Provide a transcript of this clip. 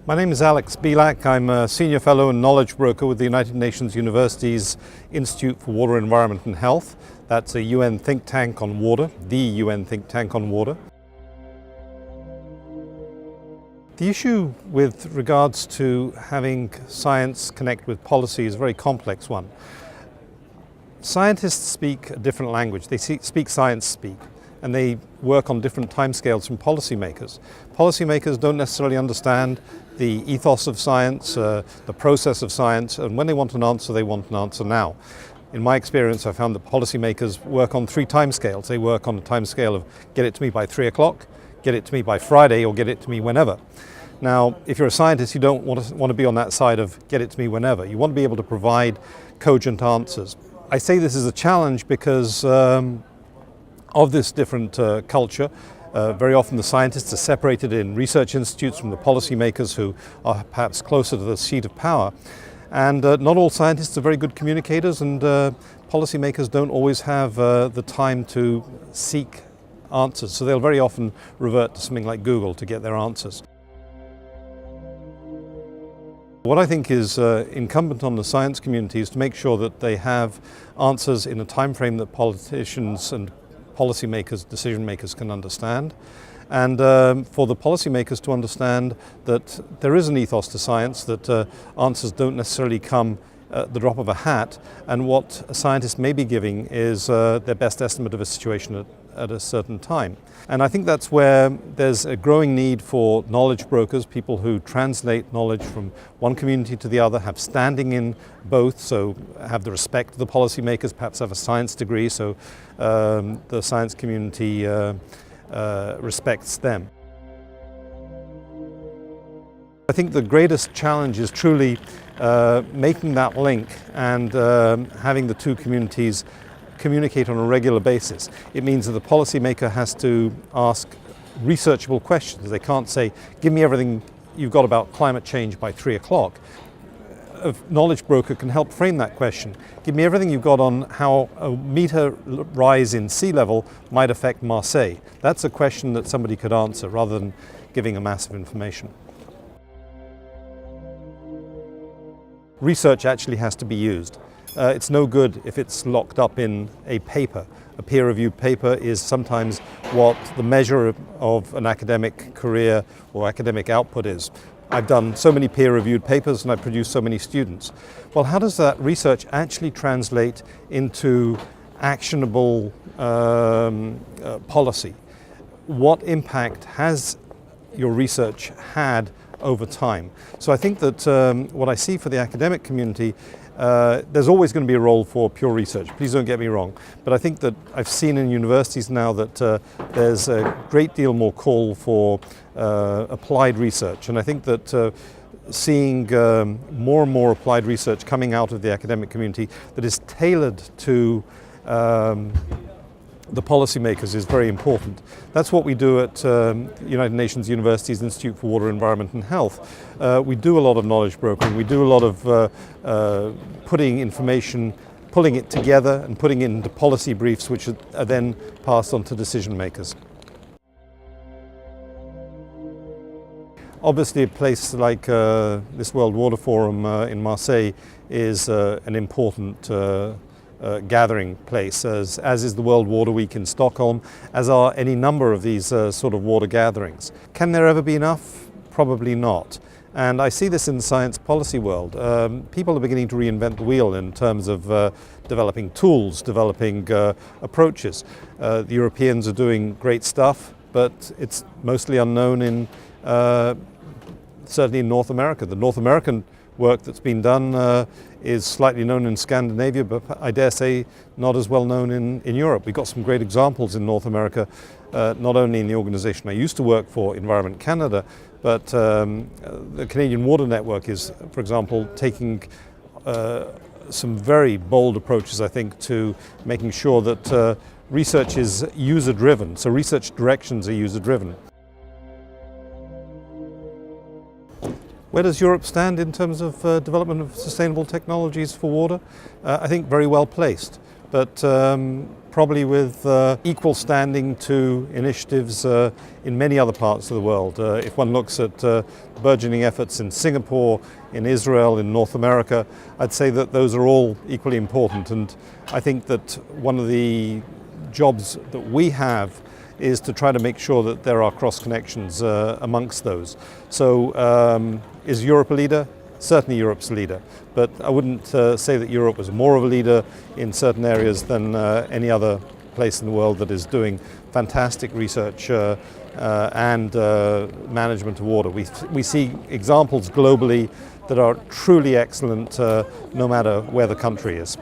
My name is Alex Bielak. I'm a Senior Fellow and Knowledge Broker with the United Nations University's Institute for Water, Environment and Health. That's a UN think tank on water, the UN think tank on water. The issue with regards to having science connect with policy is a very complex one. Scientists speak a different language. They speak science speak, and they work on different timescales from policymakers. Policymakers don't necessarily understand the ethos of science, the process of science, and when they want an answer, they want an answer now. In my experience, I found that policymakers work on three timescales. They work on a timescale of get it to me by 3 o'clock, get it to me by Friday, or get it to me whenever. Now, if you're a scientist, you don't want to be on that side of get it to me whenever. You want to be able to provide cogent answers. I say this is a challenge because of this different culture. Very often the scientists are separated in research institutes from the policymakers who are perhaps closer to the seat of power. And not all scientists are very good communicators, and policymakers don't always have the time to seek answers. So they'll very often revert to something like Google to get their answers. What I think is incumbent on the science community is to make sure that they have answers in a time frame that politicians and policymakers, decision makers can understand, and for the policymakers to understand that there is an ethos to science, that answers don't necessarily come at the drop of a hat, and what a scientist may be giving is their best estimate of a situation at a certain time. And I think that's where there's a growing need for knowledge brokers, people who translate knowledge from one community to the other, have standing in both, so have the respect of the policymakers, perhaps have a science degree, so the science community respects them. I think the greatest challenge is truly making that link and having the two communities communicate on a regular basis. It means that the policymaker has to ask researchable questions. They can't say, give me everything you've got about climate change by 3 o'clock. A knowledge broker can help frame that question. Give me everything you've got on how a meter rise in sea level might affect Marseille. That's a question that somebody could answer rather than giving a mass of information. Research actually has to be used. It's no good if it's locked up in a paper. A peer-reviewed paper is sometimes what the measure of an academic career or academic output is. I've done so many peer-reviewed papers and I've produced so many students. Well, how does that research actually translate into actionable policy? What impact has your research had over time? So I think that what I see for the academic community, there's always going to be a role for pure research, please don't get me wrong, but I think that I've seen in universities now that there's a great deal more call for applied research, and I think that seeing more and more applied research coming out of the academic community that is tailored to the policymakers is very important. That's what we do at United Nations University's Institute for Water, Environment and Health. We do a lot of knowledge brokering. We do a lot of putting information, pulling it together and putting it into policy briefs which are then passed on to decision makers. Obviously a place like this World Water Forum in Marseille is an important gathering place, as is the World Water Week in Stockholm, as are any number of these sort of water gatherings. Can there ever be enough? Probably not. And I see this in the science policy world. People are beginning to reinvent the wheel in terms of developing tools, developing approaches. The Europeans are doing great stuff, but it's mostly unknown in certainly in North America. The North American work that's been done is slightly known in Scandinavia, but I dare say not as well known in Europe. We've got some great examples in North America, not only in the organization I used to work for, Environment Canada, but the Canadian Water Network is, for example, taking some very bold approaches, I think, to making sure that research is user-driven, so research directions are user-driven. Where does Europe stand in terms of development of sustainable technologies for water? I think very well placed. but probably with equal standing to initiatives in many other parts of the world. If one looks at burgeoning efforts in Singapore, in Israel, in North America, I'd say that those are all equally important. And I think that one of the jobs that we have is to try to make sure that there are cross connections amongst those. So is Europe a leader? Certainly Europe's a leader, but I wouldn't say that Europe was more of a leader in certain areas than any other place in the world that is doing fantastic research and management of water. We see examples globally that are truly excellent no matter where the country is.